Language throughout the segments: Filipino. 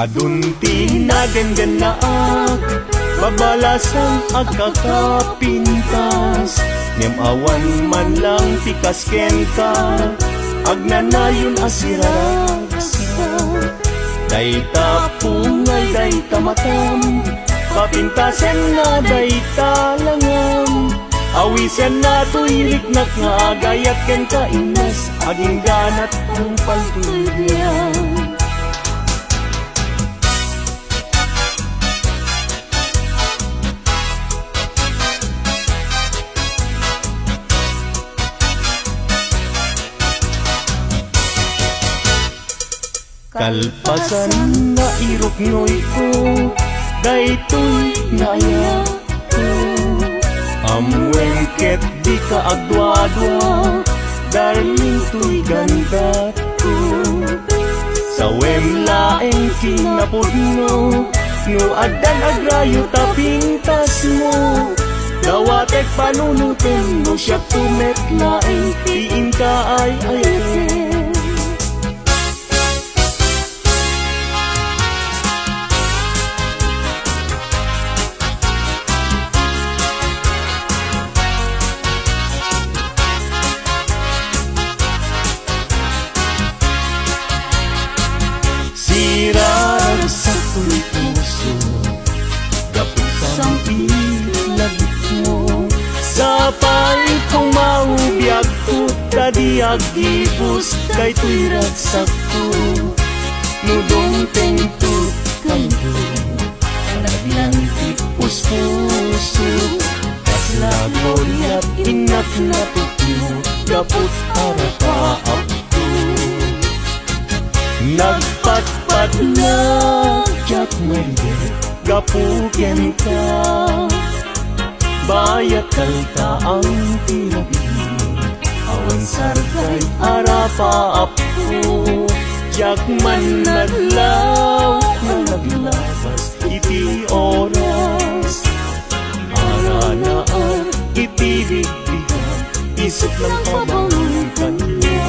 Adunti na den naak babalasan agkakapintas ngem awan man lang pikas ken ka agnanayon asiraragsa dayta pungay dayta matam papintasen na dayta langam awisen na tuiliknak nga agayat ken kainas aging ganat ang paltulyan. Kalpasan na iruknoy ko daytoy naya ko amwengket di ka agdwa-dwa darling tuy ganda ko sa wemlaeng kinapudno no agdan agrayo tapintas mo dawatek panunutin mo siya tumetlaeng tiin ka ay ayakin. Sirarag sa tuloy puso gapit sa ilagit mo sa palit kong maubiyag ko tadi agibus daytoy ragsak ko nudong tengtut kanto alagyan tipos puso kaslagoryat inak na tutmo gapot arapaap nagpatpat na jak mende gapuken ka bayat kalta ang tinabi awan sarkay arapa apo jak man naglaw na naglabas iti oras aranaan iti bigbigan isip lang pabangon kanya.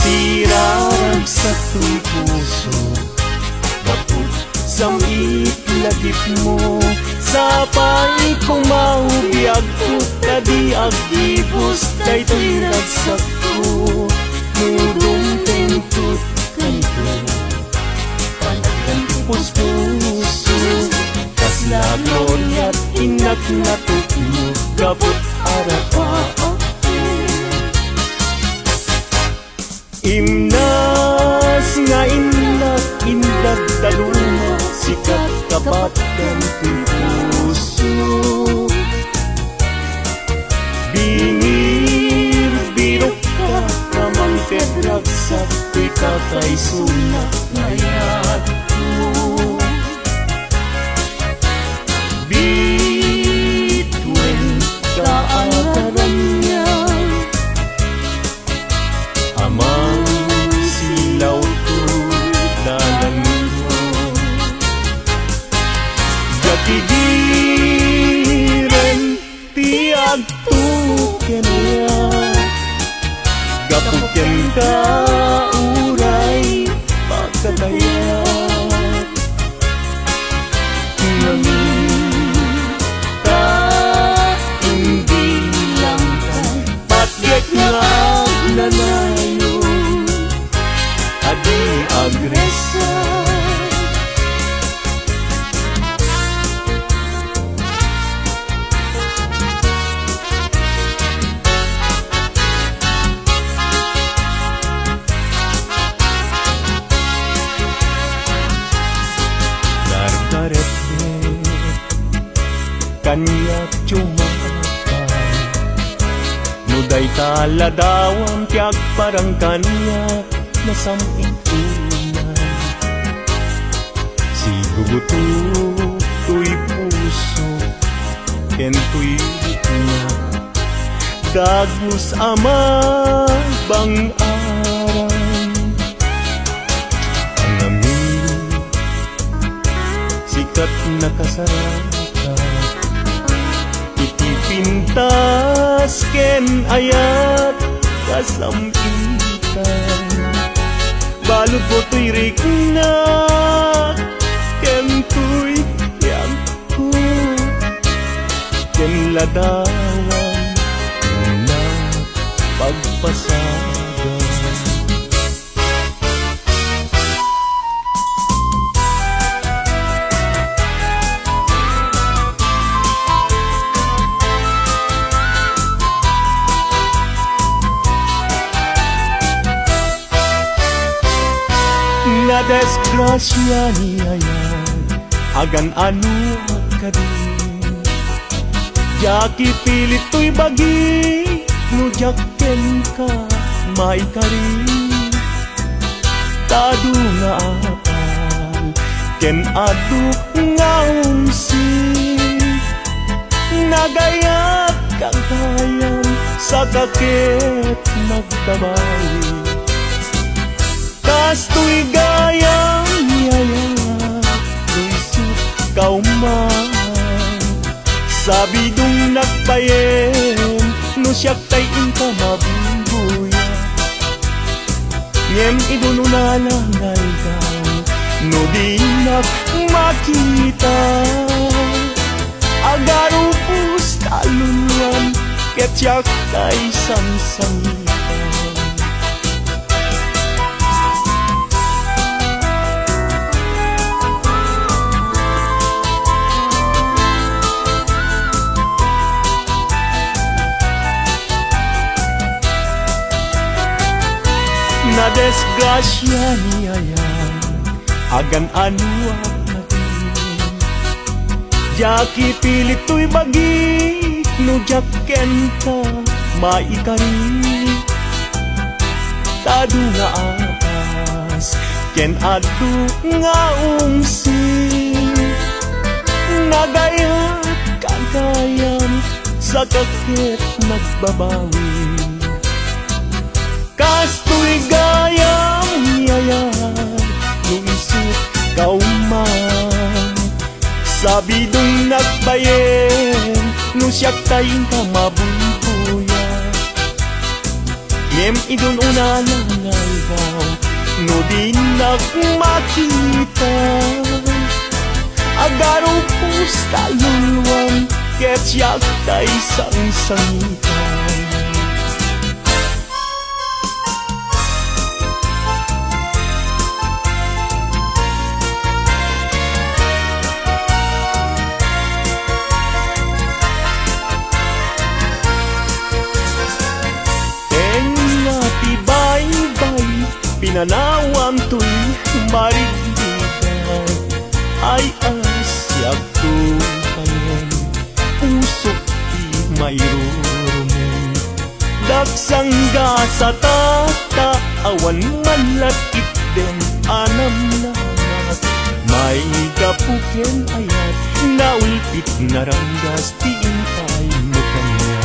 Sirarag sa tuy puso gaput sa itlagip mo sa palit kong maubiyag ko tadi agibus daytoy ragsak ko nudong tentut kanto panagdan puso kaslaglorya't inak na tutmo gaput arapa imnas nga inak indag taluma sikat kapatkan tuy puso bingir birok ka kamang tedragsak tuy kakay sunak ngayat ko bituin kaagaran niya amang silaw ko dalan mo gatigiren tiag tuken niya gapuken ka uray pagkatayat namin ka hindi lang kay patyek nga agnanayo adi agresa dardarete kanya cumakan nuday taladawang tiag parang kanya nasamping tunay siguguto tuy puso ken tuy na dagus ama bang aran ang amin kat nakasarata iti pintas ken ayat kasampitan balud ko to'y rikna ken to'y yampo ken ladawan na pagpasagan. Na desgrasya niya yan agan ano ka din jaki pilit to'y bagi no jakken ka maikari tadu nga apal ken adu nga umsi nagayat kagayan sa kakit nagbabawi kasto'y gayang yaya Luisut kauman sabi dong nagpayen no siyak tay inka mabumbuya ngem idununalangay daw no di makita agarupus taluluan ket siyak tay sansangitan. Na desgrasya niya yan agan ano ang natin jaki pilit to'y bagi no jakken ka maikari tadu nga apas ken adu nga umsi nagayat kagayan sa kakit nagbabawi kasto'y gayang yayat Luisut kauman sabi dong nagbayen no siyak tayin ka mabumbuya ngem idununalangay daw no di nagmakita agarong pustaluluan ket siyak tay sangsangitan. Pinanawam to'y marigdigan ay asyak tupayan usok di mayroon dagsangga sa tata awan manlat itden anam namat may kapuken ayat naulpit naranggas tiintay mo kanya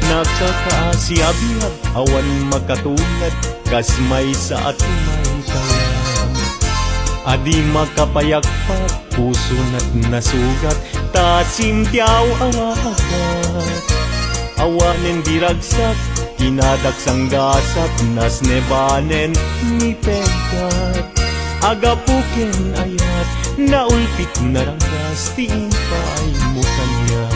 nakakaasiyabiyab awan makatulad kas may sa atumay kaya adi makapayagpat puso na't nasugat tasimtiaw awagat awanen diragsak kinadaksang gasat nas nebanen ni pegat agapuken ayat naulpit naranggas tiintay mo kanya.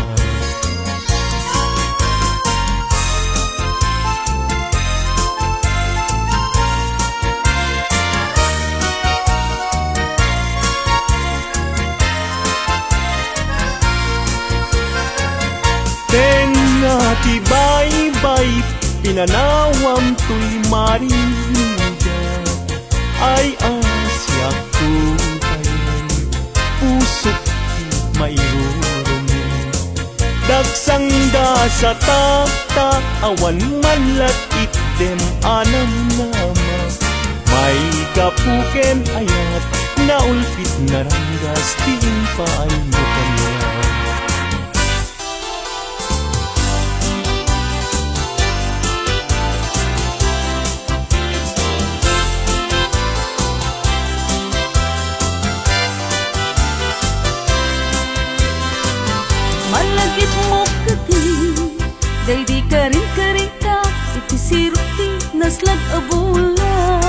Tibay-bay pinanawam to'y marinigan ay asyak tupayan usok mayroon dagsangda sa tata awan manlat itden anam nama may kapuken ayat naulpit naranggas tiimpay mo kanya. agit mo kati day di karing karita iti siruti naslag abulan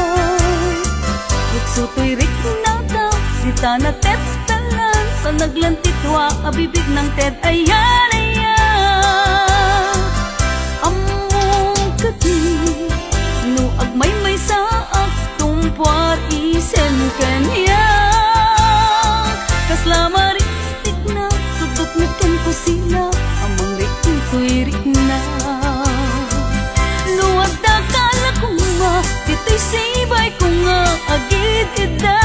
Ruksuto'y rik nata sita na tetalan sa naglantitwa abibig ng ted ayan ayan among kati no agmay may saak tumpar isen kanya kaslamari na sudot na ken ko sila amang rikin ko'y rik na luwag da kala ko nga dito'y sibay ko nga agid ida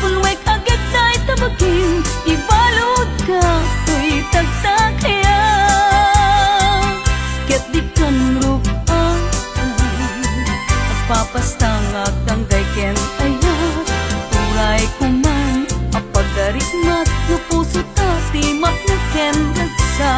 pulwek agad tayo tabagin ibalod ka ko'y tagtag kaya ket di kan rupan at papastangag ang dayken ayan uray kuman apagaritmat no puso tati mak na ken ragsa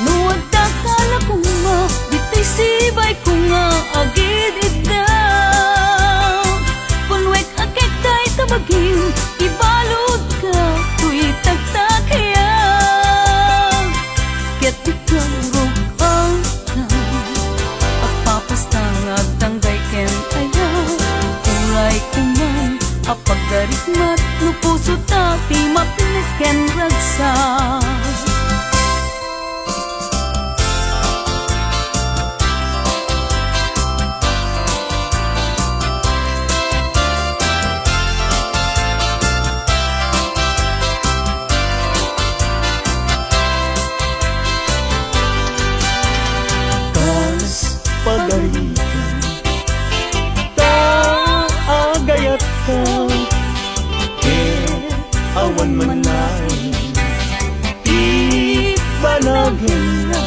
nuwag da kala ko nga ditay sibay ko nga agid ida pulwek agad tayo tabagin ibalod ka ko'y tagtag kaya ket ikaw rugang at papastangag tanggay ken ayan uray kuman apagaritmat no puso tati mapinig ken ragsa pagalitan taagayat ka awan manay ibanagin na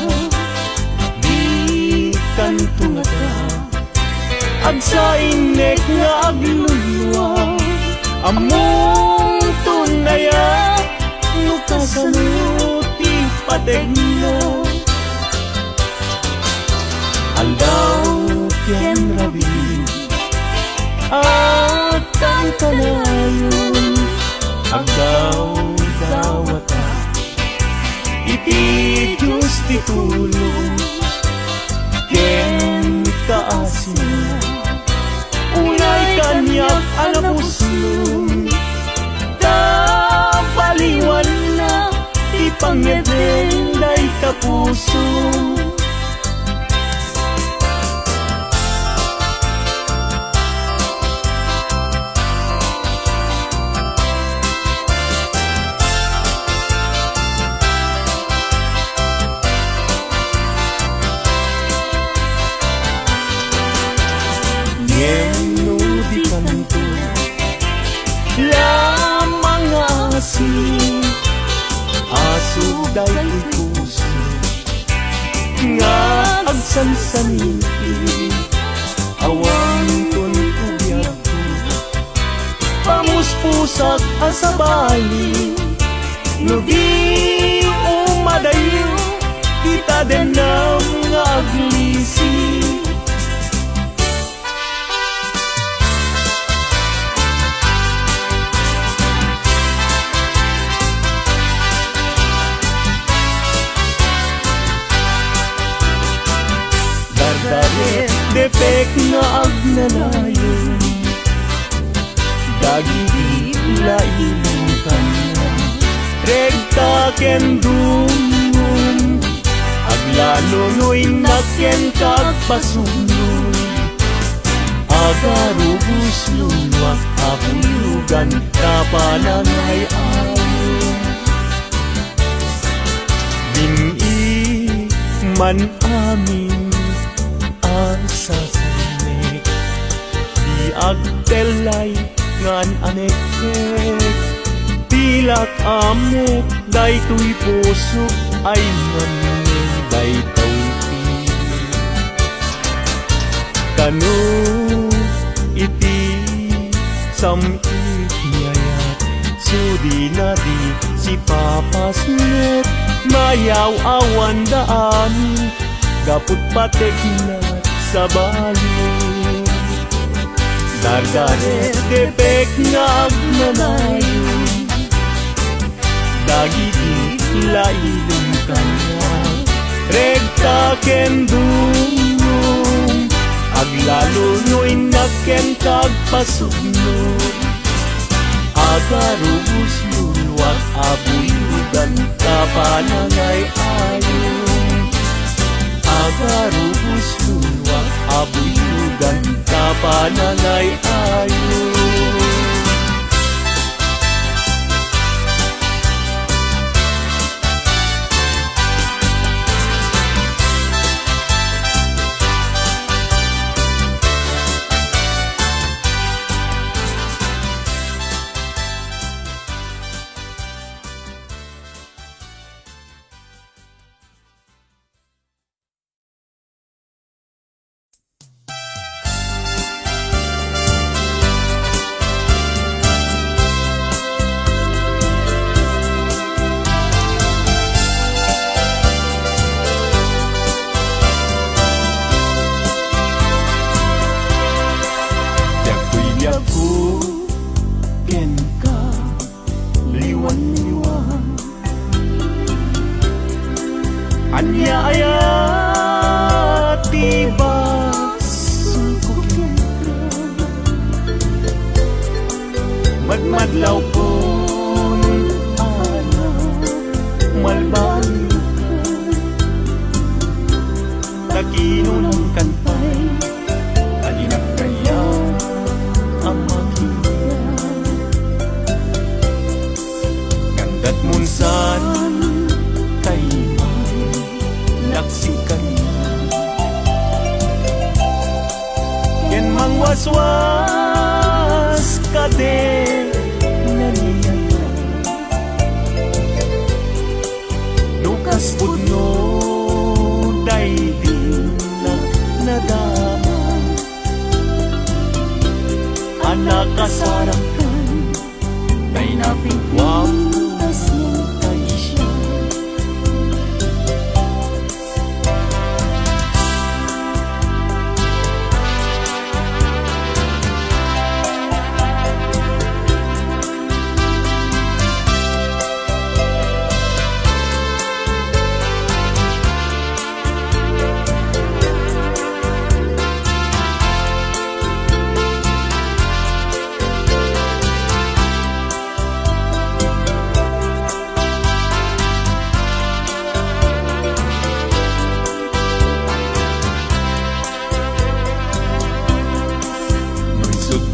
di kantunga ka agsa inek nga aglulwa among tunaya no kasaluti padeg na Aldaw ken rabi at ang kalayon agdaw dawata iti Diyos ti tulong ken kaasin unay kanyak anapuslong ta baliwan na ti pangedeng day kapuso Yeno di kanto lamang asin aso day puso nga agsansaniti awan kon kubyak ko pamuspusak asabali no di umadayo kita den na nga aglisi depek nga agnanayon dagiti lain kanya regta ken dumon aglalunoy na ken kagpasunoy agarubus luwak apulugan kapanangay ayon bini man amin sasanik di agtelay ngan anekek pilak amek daytoy puso ay namin daytoy kanu iti samit niyayat Sudi na di si Papas Net mayaw awan daan gaput patek na sa bali Dargaret depek nga agnanayo Dagiti lailong kanya Regta kendunong Aglalo no'y naken kagpasugnog Agarubos lulwat abuyugan kapanangay ayong Agarubos lulwat abuyugan kapanangay ayong Anya ayat tiba sungkukin Madmadlaw pun ana malbang Takinunang kantay Alinak kaya ang makita Gandat munsan Laksikan Yan mang waswas kade naniyata Lukas pudno daigdig na nadama Anak kasarakan Kay napigwam tas mong kaisya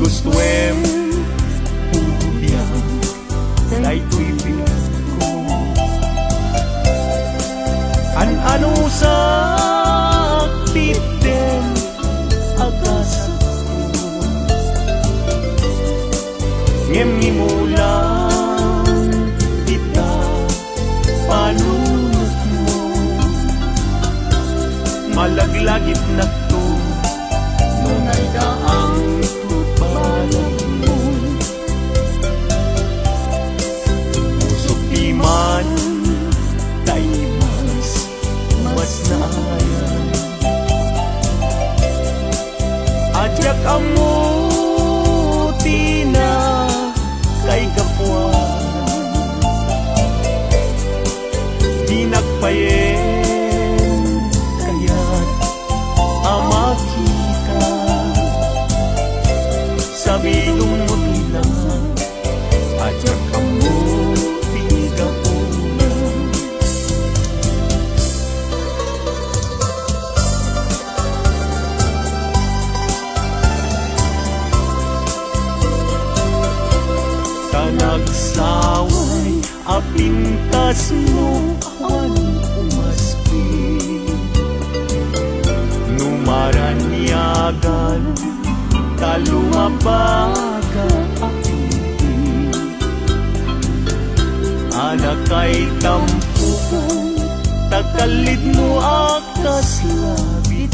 Gustuem Ubiyang Daytoy ko An-ano sa titen Agas ko Ngem-ngimulang Kita Panunot mo Malaglagit na to Nunay daang Pusok di man Tayo mas naayan Adyak amuti na Kay kapuan Di nagpayen Kaya't amakita Sabihin mo bilang Adyak amuti kapuan Kanagsaway apintas mo awan umaspi Numaranyagan kalumabaga apinti Anak kay tampukan tagalid mo akas labit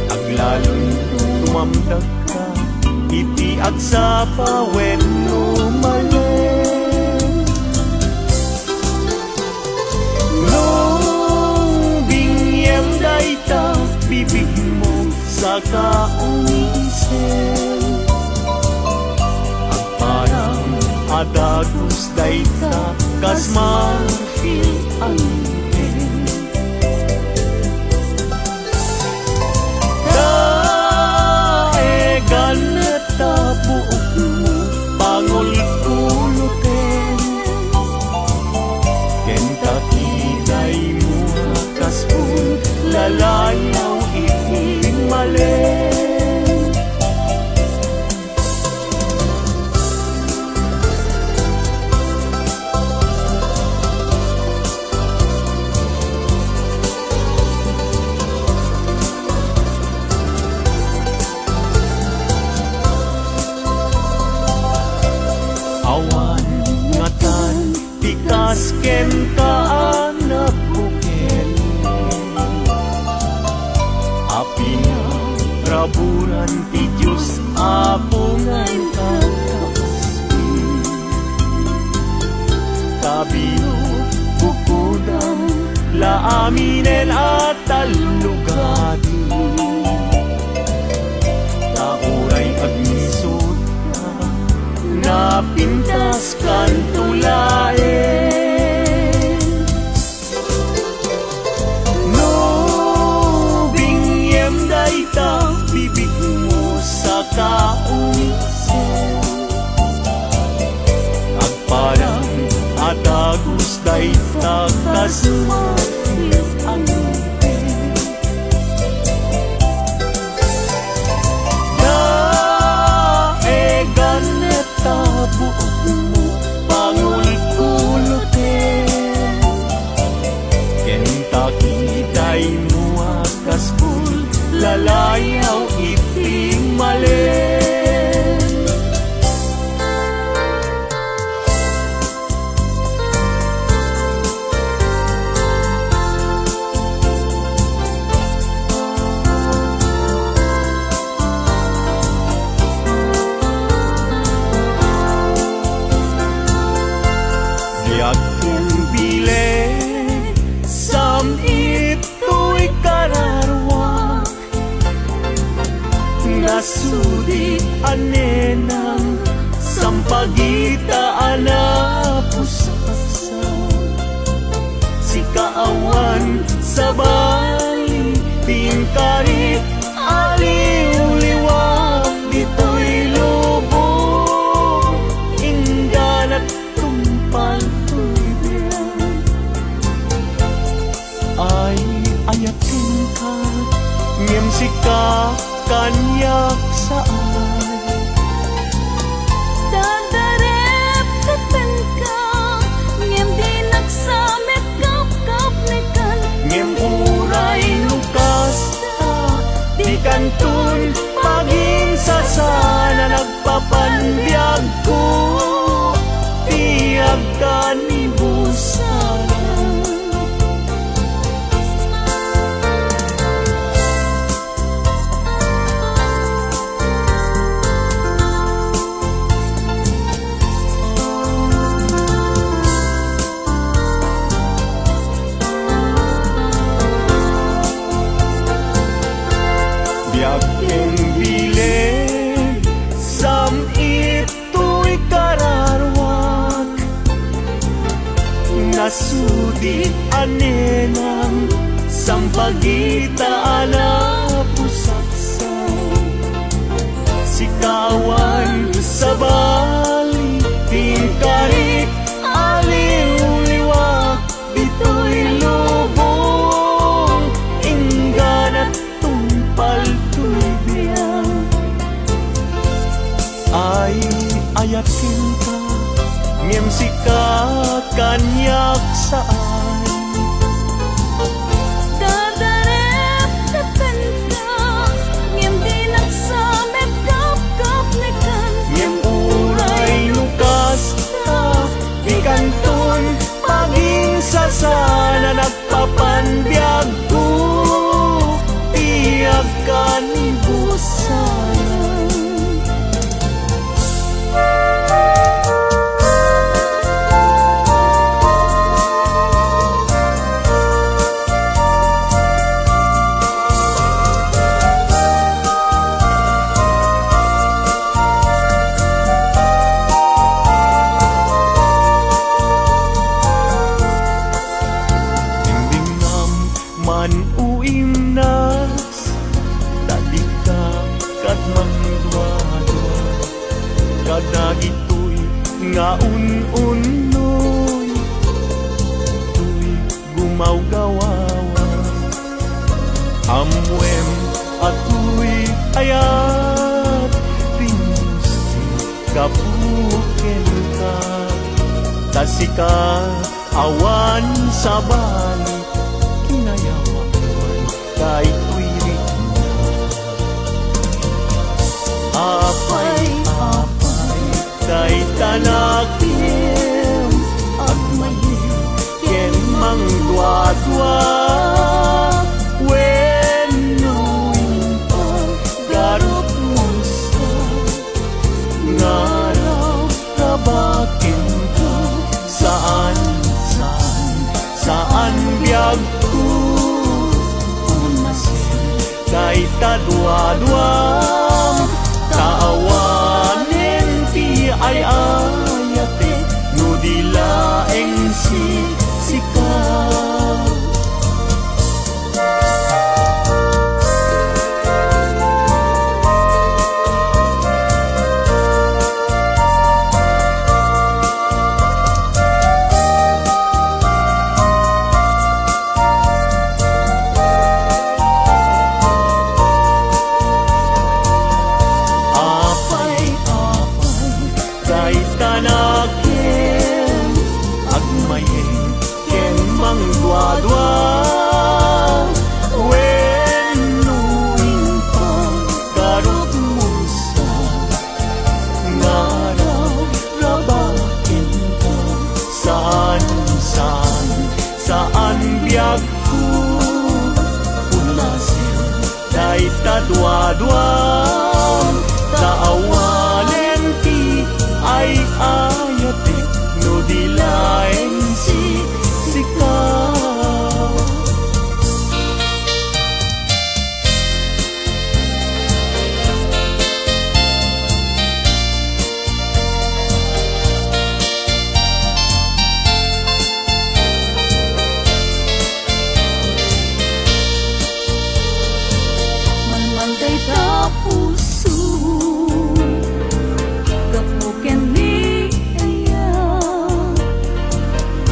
Aglalo'y tumamdag ka iti agsa pa when lumalen. Nung bingyem dayta bibig mo sa kaunisen, ang parang adagos dayta kas ma-feel ang buok mo pangul-ulutin, kentakiday mo kaspul lalayaw iting malen. Awan ngatan tikas ken kaanak buken, api na raburan ti Diyos apungan kakaspi, kabilo bukudang laaminen at talugati, tauray agnisod na pintas kan tulaen. No bingyem dayta bibig mo sa kaunisen, agparang adagos dayta kas ma-feel ang buok mo pangul-ulutin, kentakiday mo akaspul lalayaw iting malen. Yakin bileg sam ito'y kararwak, nasudi anenang sampagita anapusaksa, si kaawan sa bali tingkarit aliw-liwak dito'y lubong ingganat tumpal ay ayakin ka, ngem sika kanyak saan. Dadarep katan ka, ngem di nagsamit kap-kap nekan, Ngem uray lukas ta, di kantun paging sasana nagpapanbiyag ko, tiyag ka ni busana. Yakin bileg sam ito'y kararwak, nasudi anenang sampagita anapusaksa, si kawan sa bali tingkarit aliw-liwak dito'y lubong ingganat tumpal ay ayakin ka, ngem sika kanyak saan. dadarep katan ka, ngem di nagsamit kap-kap nekan, Ngem uray lukas ta, di kantun paging sasana nagpapanbiyag ko, tiyag ka ni busana. nga un-unoy tuy gumawgawawa amwem atoy ayat rinsi kapuken ka tasika awan sa balik kinayawan kay tuwirik na apay kay tanakim agmayin ken mang dua-dua wenuin pa garot mo sa ngaraw kabakin ka saan biyag ko unasin kay tadwa-dwam taawanen ti ay ayate no dilaeng sikaw tanakin agmayin ken mang dua-dua wenuin pa karot mo sa ngaraw rabakin ka saan biyag ko unasin day tadwa-dwa taawanen ti ay ayate no dilaeng sikaw Manmantay ta puso kapuken ni aya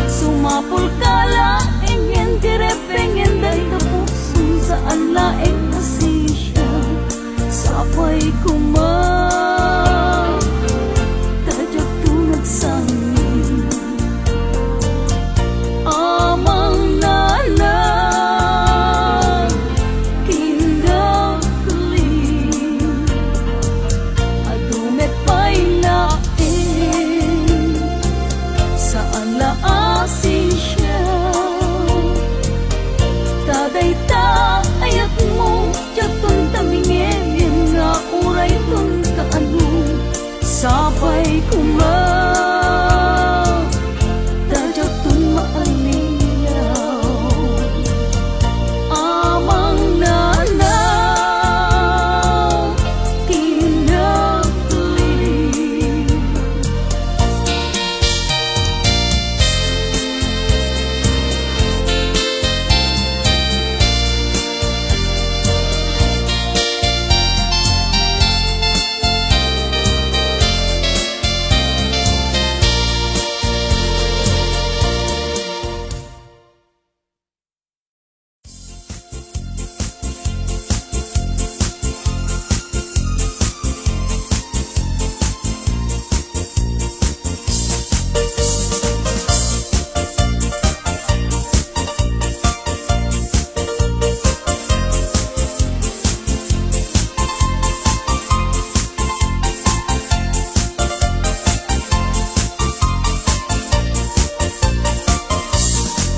sumapul kala ingin direpengin day kapuso saan laeng asisya sapay kuma tajak tunag sangin amang nanan kinagling adumet pa'y lain saan laasin siya taday ta ayat mo jatun tamingin nga uray tun kaano sabay kuma tajak tun maaliyaw amang nanaw kinagling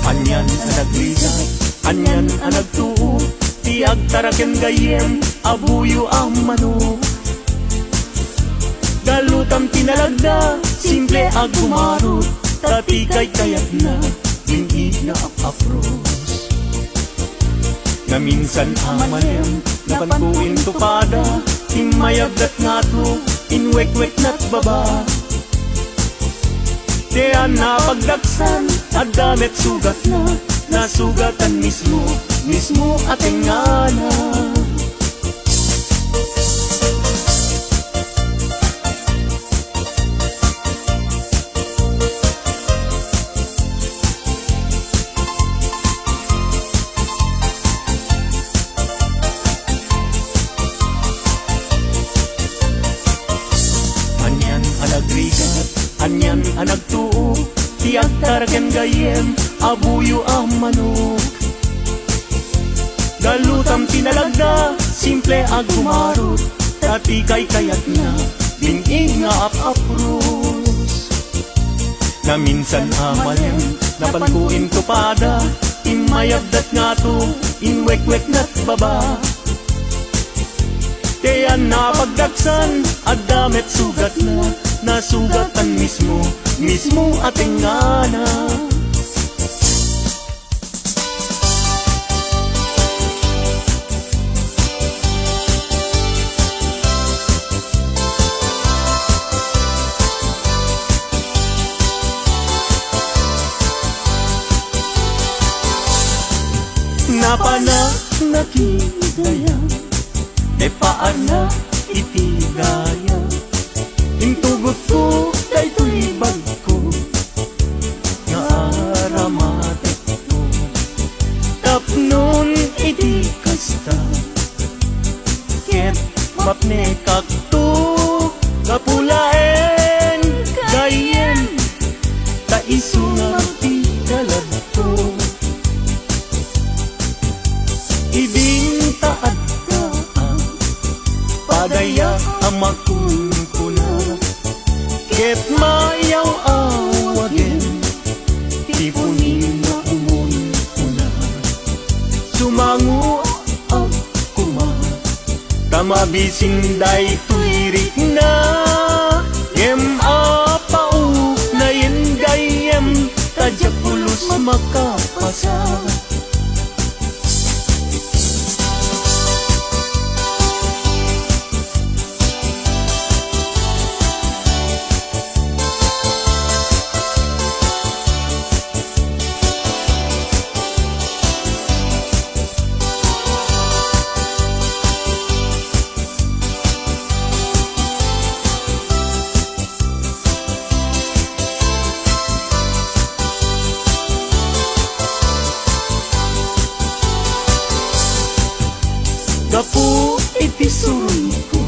anyan ang nagligat anyan ang nagtuo tiag taraken gayem abuyo ang manok galutam tinalagda simple ag gumarot tati kay kayat na ingig na apapros na minsan amalem napantuin tupada himayagdat nga to inwek-wek na't baba Diyan na pagdaksan at damit sugat na nasugatan mismo ating ngana. nagtuo, tiyak taraken gayem, abuyo ang manok. Galutam tinalagda, simple ag gumarot, dati kay kayat na, binging nga ap-apros. Na minsan amalem, napankuin tupada, imayabdat nga to, inwek-wek na't baba. Kaya napagdaksan, adamet sugat na, nasugatan mismo, mismo ating ngana. Napana nakidaya, de paana itigaya, intugot ko daytoy bagko, nga aramatek ko. Tapnon iti kasta, ket mapne kakto, kapulaen gayem, ta isungang ti dalagko. Ibintaad ka padaya amakun ko na, ket mayaw awagin, tipunin na umon ko na. Sumangu ako ma, tamabisin day tuirik na, gem apau na yen gayem, tadya pulos makapasa. Gapu iti surun ko,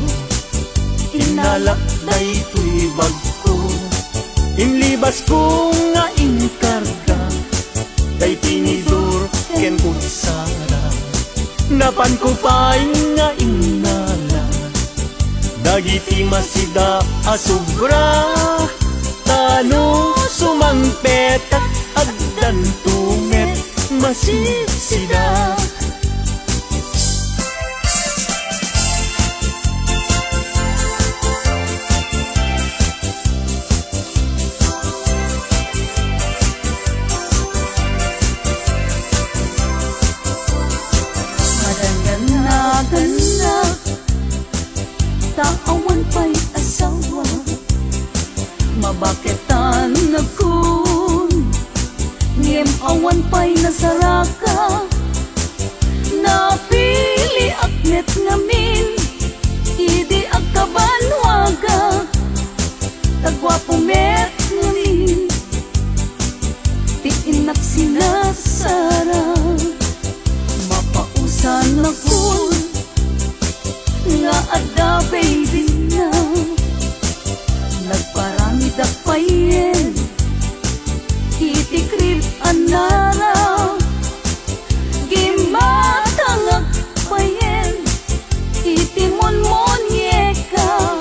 inalak na ito'y bag ko, inlibas ko nga inkarga, day tinidor ken kutsara, napan ko pa'y nga inala, dagiti masida asubra, tano sumangpetak agdan tumet masisida. Taawan pa'y asawa, mabaketan na kun, ngem awan pa'y nasaraka, napili aknet ngamin, idi agkabanwaga, tagwapo met ngamin, tiinak sinasara, mapausan na kun, nga adda baby na, nagparami da payen, itikrip anara, gimatangag payen, itimon-mon yeka,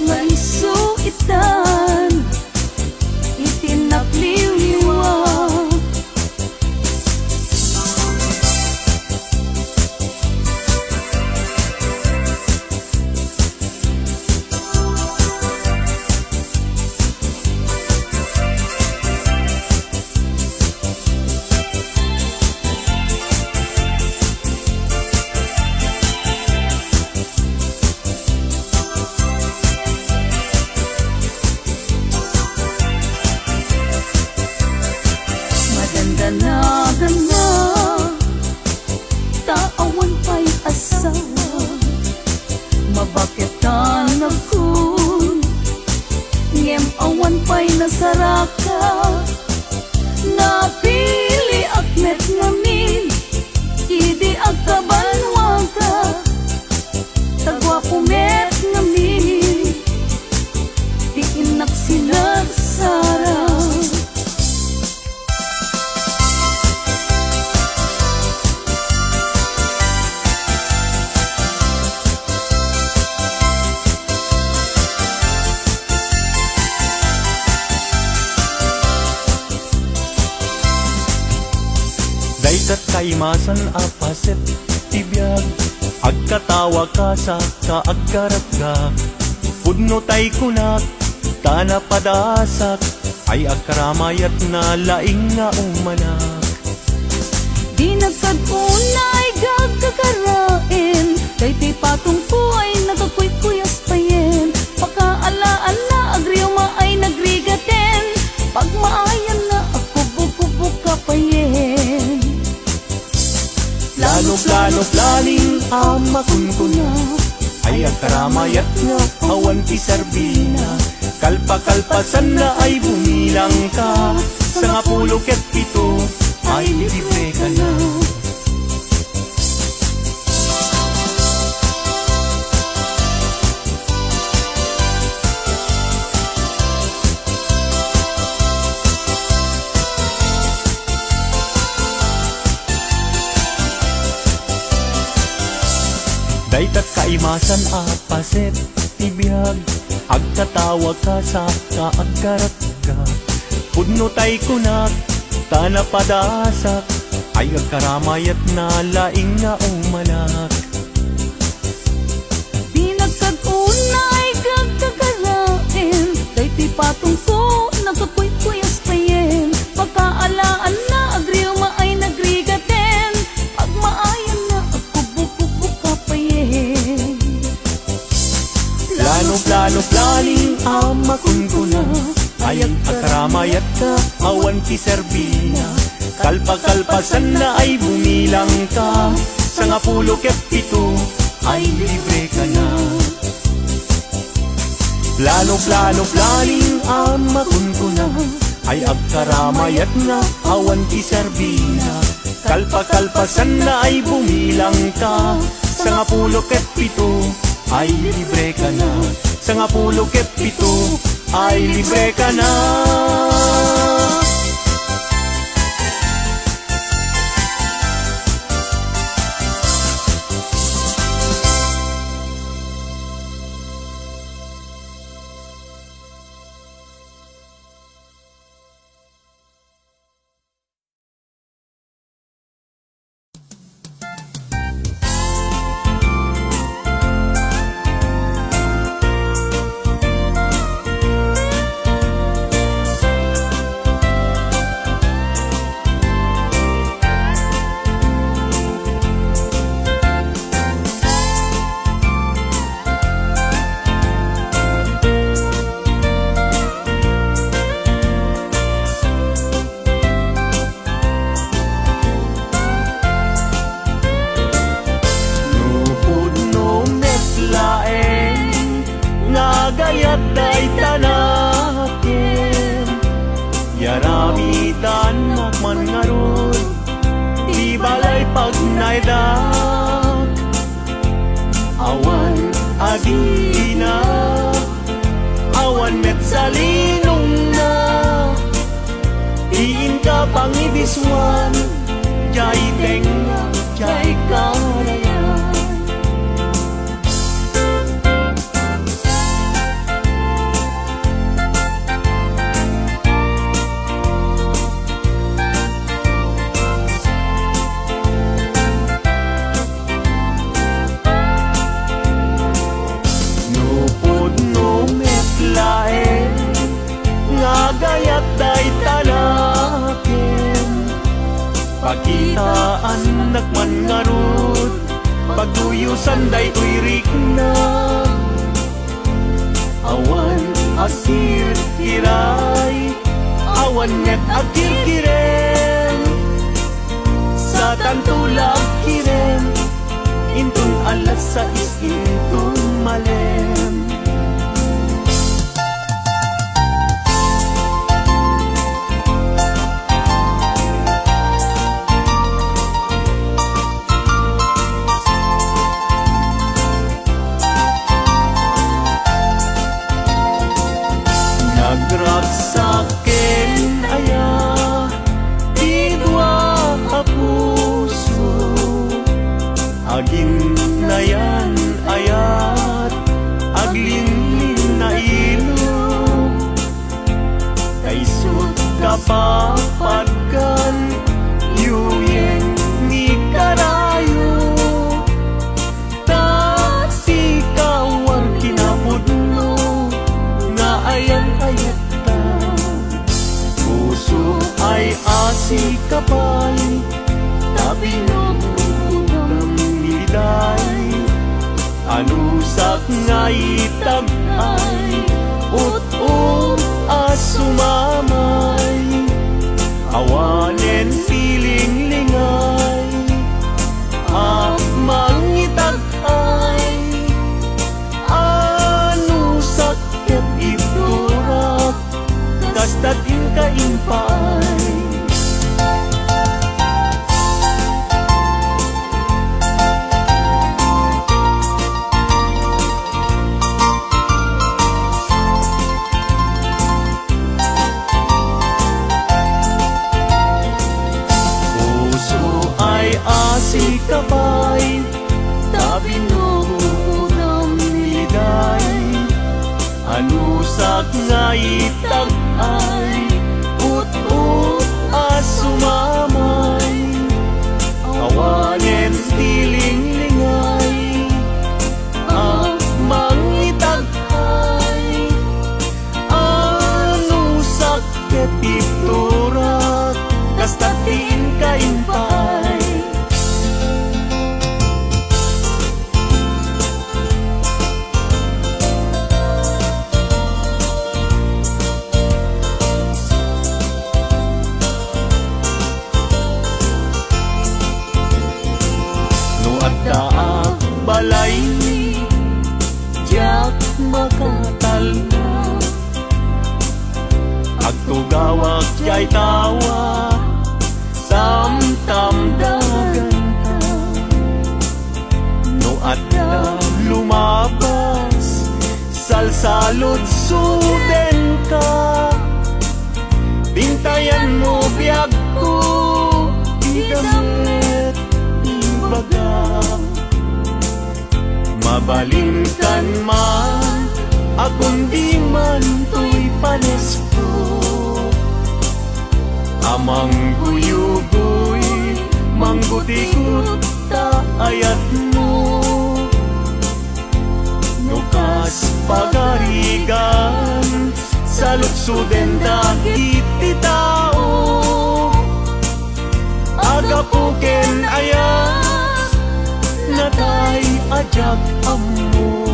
nga isuitan, itinapliwiwa. Taawan pa'y asawa, mabaketan ako, ngem awan pa'y nasaraka, napili akmet ngamin, idi agkabanwaga, tagwapo met ngamin, di inak sila kaimasan apaset tibiyag, agkatawa ka sa kaagkarat ka. Pudno tay kunak, tana padasak, ay agkaramayat na laing nga umanak. Di nagkadunay gagkakarain, daytoy patong ko ay nagkakuy-kuyas payen. Pakaala-ala agriyo ay nagrigaten, pag maayan na ako bububuk ka payen. Plano planing ama kunkuna, ay agkaramayat nga awan ti sarbina. Kalpa-kalpasan na ay bumilang ka, sa nga 17 ay libre ka na. Daytat kaimasan apaset tibiyag, agkatawa ka sa kaagkarat ka. Pudno tay kunak, tana padasak, ay agkaramayat na laing nga umanak. Di nagkadunay gagkakarain, daytoy patong ko nagkakuy-kuyas payen. Pagkaalaan na agriyo ay nagrigaten, pag maayan na ako bububuk ka payen. Plano planing ama kunkuna, ay agkaramayat ka awan ti serbina. Kalpa-kalpasan na ay bumilang ka, sa nga 17 ay libre ka na. Plano planing ama kunkuna, ay agkaramayat nga awan ti serbina. Kalpa-kalpasan na ay bumilang ka, sa nga 17 ay libre ka na. Sa nga 17 ay libre ka na. Gayat day tanakin, yaramitan nakman ngarun, di balay pag naidak. Awan agina, awan met salinong na, diin ka pangibiswan, jay tenga, jay kalayan. Gayat day tanakin, pakitaan nakman ngarut, pagduyusan day uirik na. Awan asir kiray, awan net akir kiren, sa tantulag kiren, intun alas sa intun malem. Nagragsaken aya, idwa a puso, agin na yan ayat, aglinlin na ilog, kaisut kapapagkan, yuyeng ni kasta't inka-impay. Sikabay, tabi nukuram niday, anusak nga itag ay, ut-ut asumamay, awanen tiling-lingay, mangitaghay, anusak ketiturak, kastatiin ka-impay. Balay ni Jack makatalna, agtugawag jay tawa, samtam dagan ka. No at na lumabas, salsalot suden ka. Tintayan mo biyag ko, idamit ibaga. Mabalingtan man, akong di man to'y panesko. Amang guyugoy, manggutikot ta ayat mo. Nukas pagarigan, sa lutsuden dagit ti tao. Agapuken ayat, natay ajak ammo.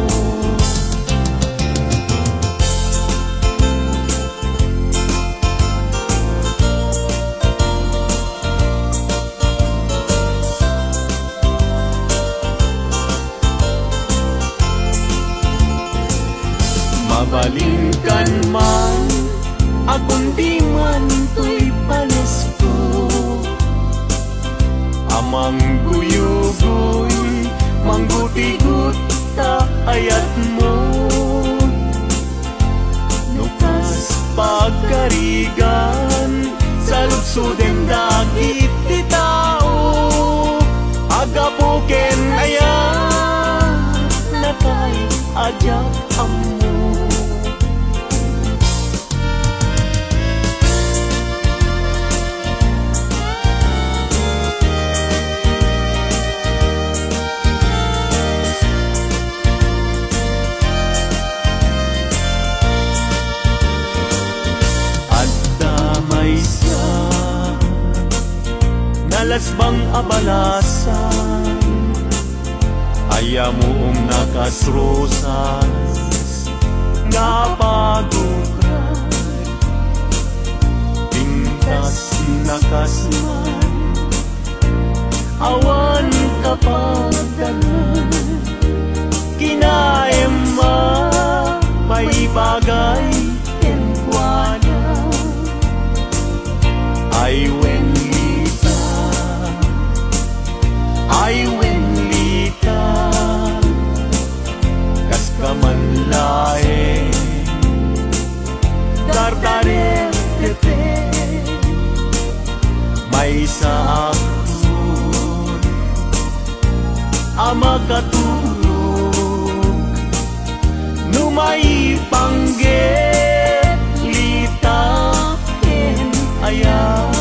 Mabalingkan man, akong di man to'y panesko. Amang guyugoy, mangguti-gut ta ayat mo. Nukas pagkarigan, sa lutsuden dagit ti tao. Agapuken ayat, natay ajak ammo. Nalasbang abalasan, ayamoong nakasrosas, nga pagukran, pintas nakasman, awan kapagdanan, kinaem may bagay kenkwana, ay wenlita, kas kamanlae, dardarete, may sa akon, ama katulog, numay pangget, litaken ayat.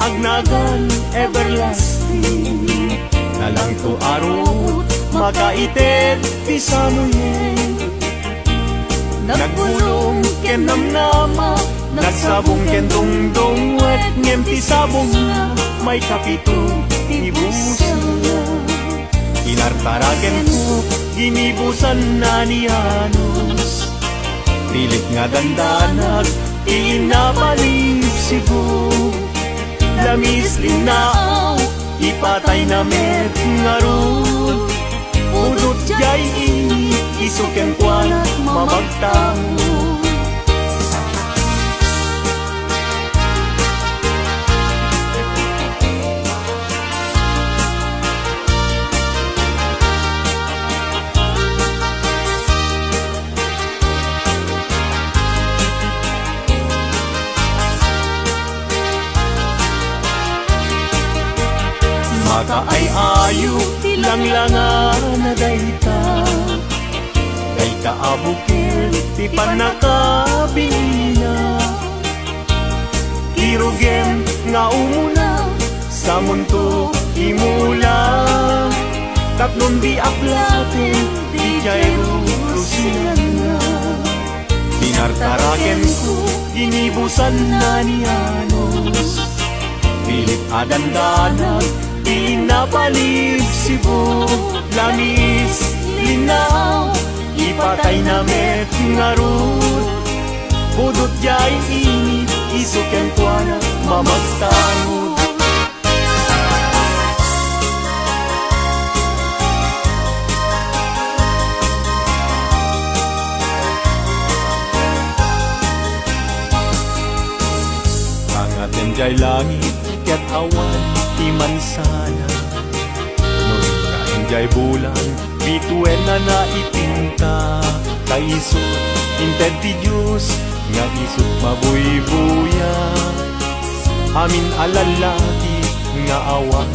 agnagan everlasting. Nalang to arot, makaitet ti samuyen. Nagbulong ken namnama, nagsabong ken dungdong, wet ngem ti sabong na, may kapito ti busa. Inartaraken ko, ginibusan na ni Anos. Pilit nga dandanag, inapalip sigo. Lamis linaaw, ipatay na met nga rod. Udot jay ini, isuken kwan mamagtango. Maka ay ayo, langlangan na dayta. Kay kaabukil, ti panakabina. Irugem nga umuna, sa mundo imula. Tatlong di aplatin, di jayro silang na. Pinartaraken ko, inibusan na ni Anos. Pilit adandanag, pinapalib sibo. Lamis, linaw, ipatay na met nga rod. Budot jay ini, isuken kuana mamagtanod. Angaten jay langit, ket awan ti mansana. Nun nga enjay bulan, bituen na naipinta. Kaisot, inted ti Diyos, nga isot mabuybuya. Amin alalaki, nga awan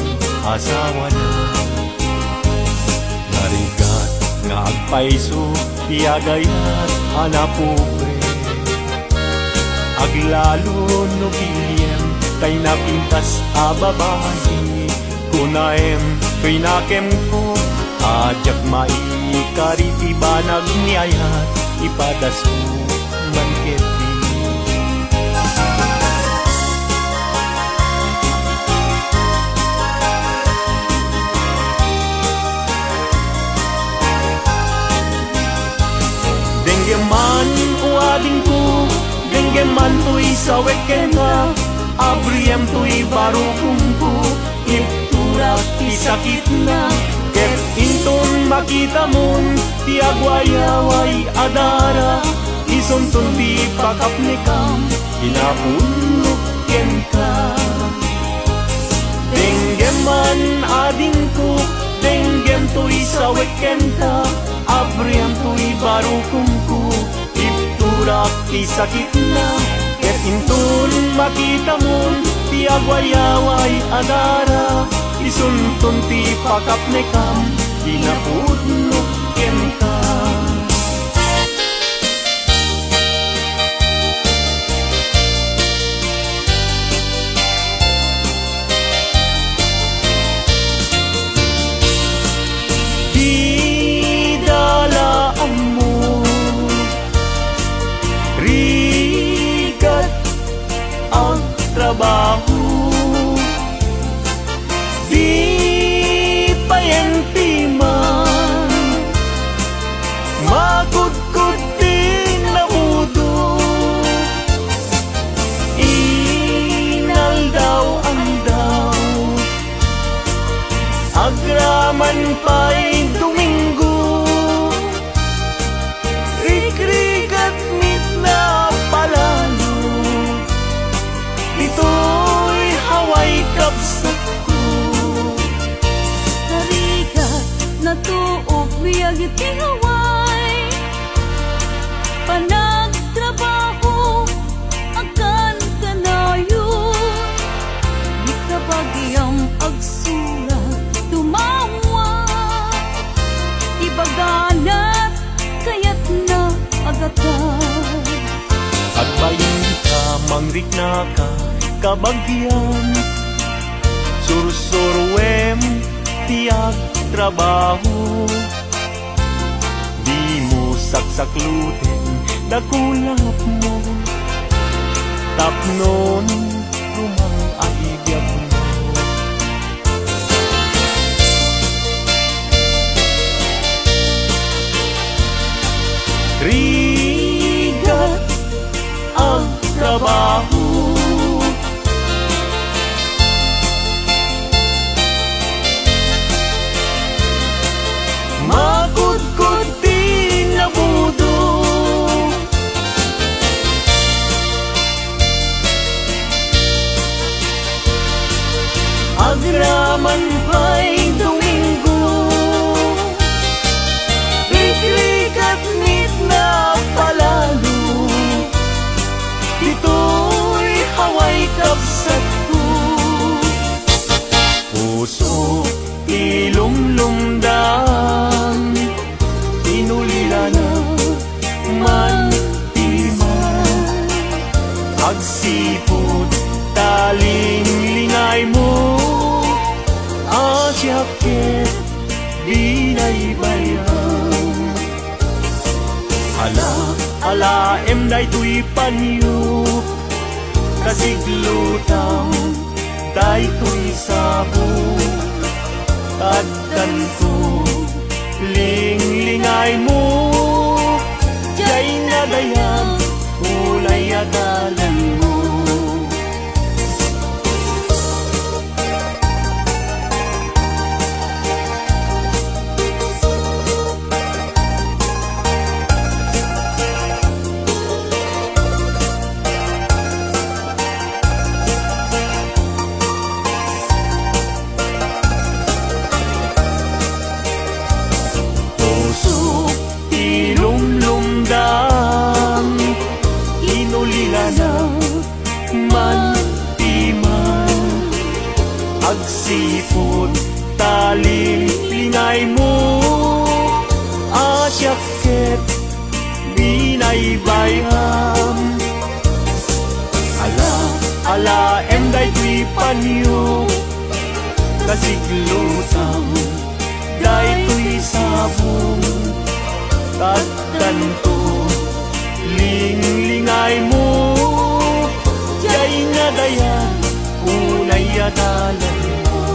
asawa na. Narigat, nga agpaiso, tiagayat anapobre. Aglalo no biliem, tay napintas a babae. Kunaem, pinakem ko, ajak maikariti banag niyayat, ipadaso manketi. Denggeman uading ko, denggeman tuy sawek kena. Abriyam tuy baru kumpu, ipturak ti sakit na. Ket inton makita mon, ti agwayaway adara. Isuntun ti pakapnikam, inapunok ken ka. Denggeman ading ko, denggem tuy sawek ken ka. Abriyam tuy baru kumpu, ipturak ti sakit na. Ket intun makita mon, ti agwayaway adara. Isuntun ti pakapnekam, inapudnok ken ka. Di dalaan mo, rigat ang trabaho. Di payenti man, magudgud din na mudo. Inal daw ang daw, agraman pa'y Domingo. Rikrigat mit na palalo, ito'y haway kapsat ko. Narigat na tuog biyag iti haway, panagtrabaho akan kanayon. Di ka bagyang agsurat tumawa, ibaganat kayat na agatan. Agbayin ka, mangrik na ka, kabagyan. Sursurwem tiag trabaho, di mo saksakluten nakulap mo, tapnon rumang ahigyap mo. Rigat ang trabaho, magudgod din na budo, agraman pa'y Domingo, rikrikat nit na palalo, dito'y haway kapsat ko, puso ilumlumdan, inulila na man timan, agsipot taling lingay mo, asyakit binaybayan. Hala, day tuy panyo, kasiglutang day tuy sabo, taddan ko linglingay mo, jay nadayan ulay adalan mo. Man timan, agsipod taling lingay mo, asyakit binaybayam. Ala, day tuy panyo, kasiglutang day tuy sabong, taddan ko linglingay mo, jay nga dayan unay adalan mo.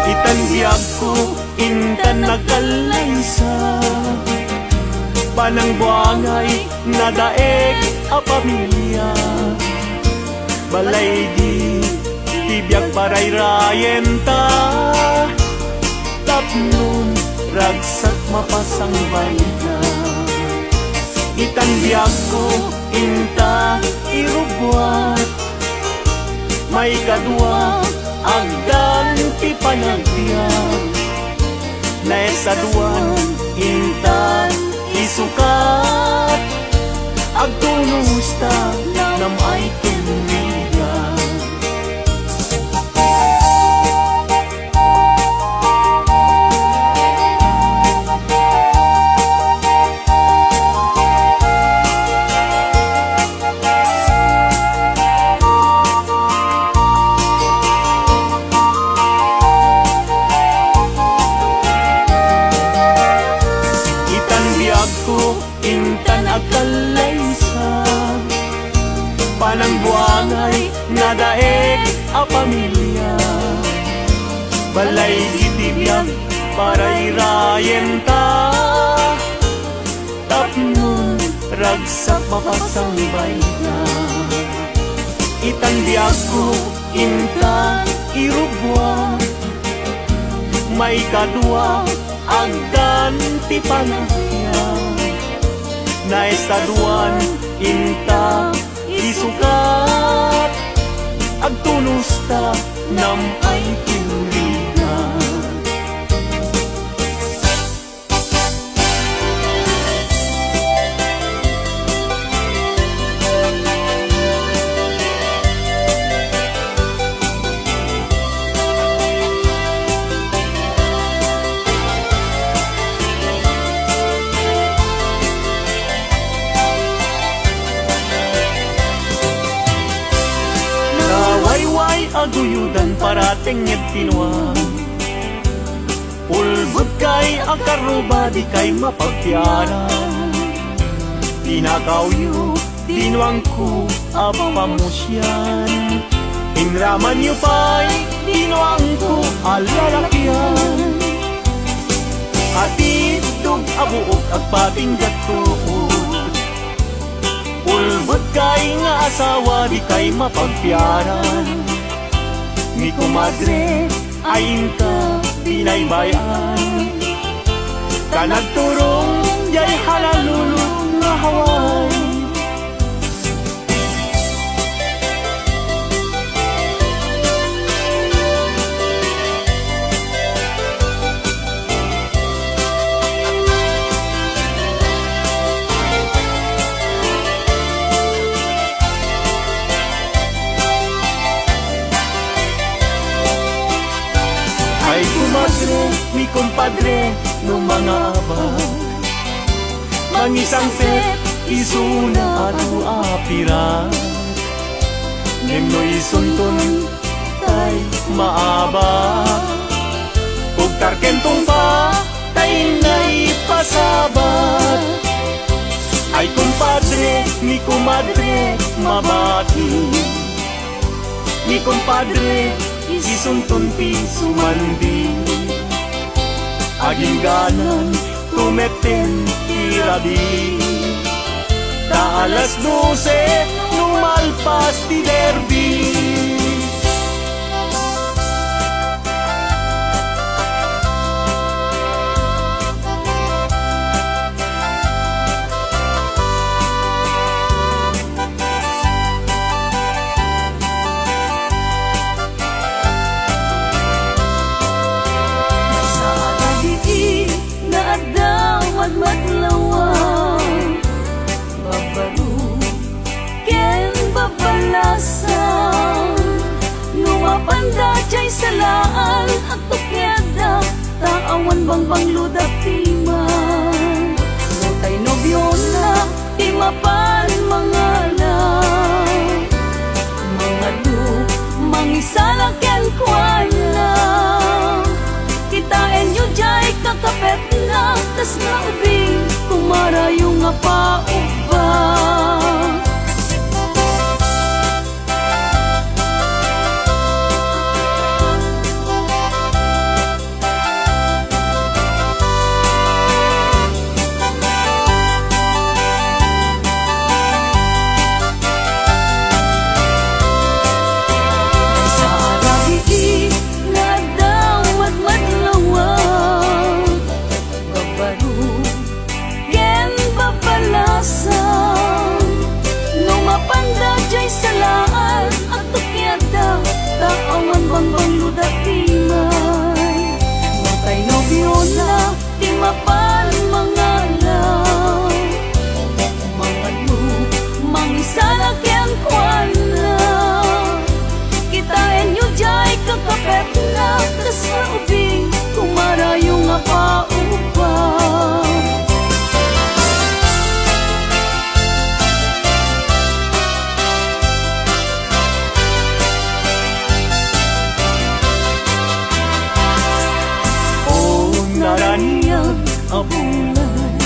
Itandiag ko intan nagkalaysa, panang buangay nadaeg a pamilya, balay di tibiyag parayrayen ta, tapnon ragsak mapasang bayna. Itandiag ko inta irubwat, may kadwa agdan ti panagbiag, naisaduan inta isukat, agtumusta nam ay kinigan. Intan agkalaysa, panang buangay nadaeg a pamilya, balay itibiyag parayrayen ta, tapnon ragsak mapasang bayna. Itandiag ko inta irubwa, may kadwa agdan ti panagbiag, naisaduan inta isukat, agtunusta nam ay tinurigan. tenged tinuang. Ulbud kay akaruba di kay mapagtiara. Tinakaw tinuang ko apamusyan. Inraman yu pa'y tinuang ko alalakyan. Atitog abuok at patinggat tuod. Ulbud kay nga asawa di kay mapagpiaran. Ni kumadre ayin ka binaybayan. Kanagturong jay halalulong nga haway. Ay kumadre, mi kumpadre, no mga abang. Mangisang set, isuna at apira. Ngem no isunton, tay maaba. Kung karkentong pa, tay na'y pasabat. Ay kumpadre, mi kumadre, mabati. Mi kumpadre, isunton ti sumandi. Aging ganan, tumeten tirabi. Ta alas 12, numalpas ti derby. Madlawang babaru ken babalasan lumapanda jay salaan at tukyada taawan bangbang ludak timan lutay nobyo na timapan mga lang mga lu mangisala ken kuala kitain yu jay kakapet na tas na ubing kumarayo nga pauba. Salaan at tukyada taawan bangbang ludak timay matay nobyo na timapan mga lang mga lu mangisala kyan kwan na kitain yu jay kakapet na tas na ubing kumarayo nga paupang. Naraniag abulan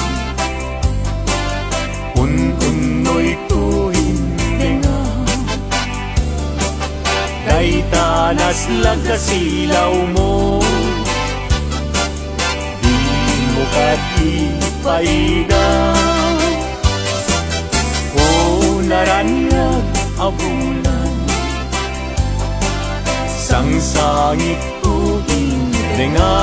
un-unoy tuhin denga day tanas lagasilaw mo di mo katipaida o naraniag abulan sangsangit tuhin denga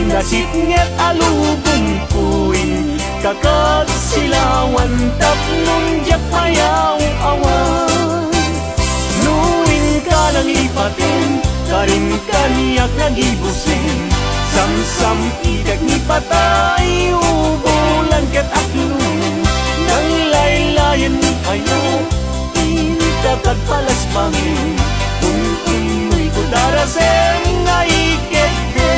nasitnget alubong kuin kakag silawan tapnong jak ayaw awan nuwin ka lang ipatin karin kaniyak nagibusin samsam idag ni patay ubulan kat aklun nang laylayan ni ayo inkakag palas pangin kung imoy ko daraseng nga ikete.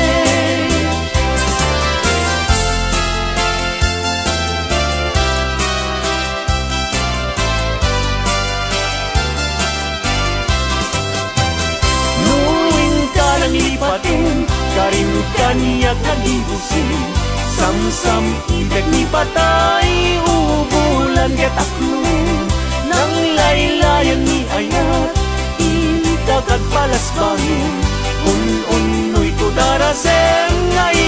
karin kaniya kagibusin Samsam itek ni patay ubulan kataklon Nang laylayan ni ayat itakad palasbangin Un-unoy ko darasem ngay